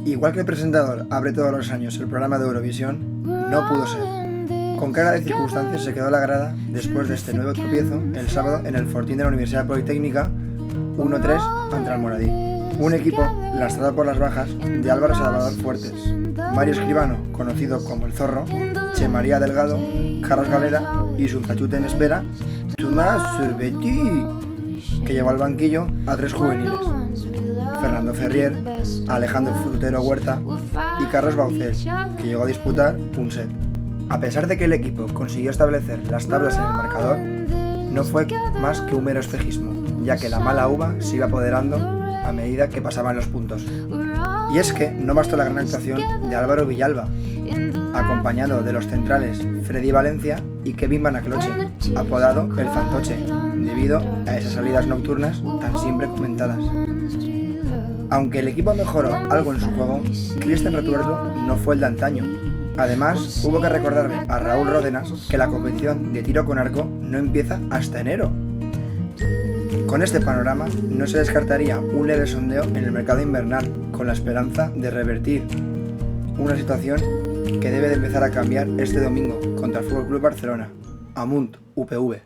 Igual que el presentador abre todos los años el programa de Eurovisión, no pudo ser. Con cara de circunstancias se quedó a la grada después de este nuevo tropiezo el sábado en el Fortín de la Universidad Politécnica 1-3 ante Almoradí. Un equipo lastrado por las bajas de Álvaro Salvador Fuertes, Mario Escribano, conocido como el Zorro, Che María Delgado, Carlos Galera y su cachute en espera, Tomás Cervetti, que llevó al banquillo a 3 juveniles: Fernando Ferrier, Alejandro Frutero Huerta y Carlos Baucel, que llegó a disputar un set. A pesar de que el equipo consiguió establecer las tablas en el marcador, no fue más que un mero espejismo, ya que la mala uva se iba apoderando a medida que pasaban los puntos. Y es que no bastó la gran actuación de Álvaro Villalba, acompañado de los centrales Freddy Valencia y Kevin Banacloche, apodado el Fantoche, debido a esas salidas nocturnas tan siempre comentadas. Aunque el equipo mejoró algo en su juego, Cristian Retuerto no fue el de antaño. Además, hubo que recordarle a Raúl Ródenas que la competición de tiro con arco no empieza hasta enero. Con este panorama, no se descartaría un leve sondeo en el mercado invernal, con la esperanza de revertir una situación que debe de empezar a cambiar este domingo contra el FC Barcelona. Amunt, UPV.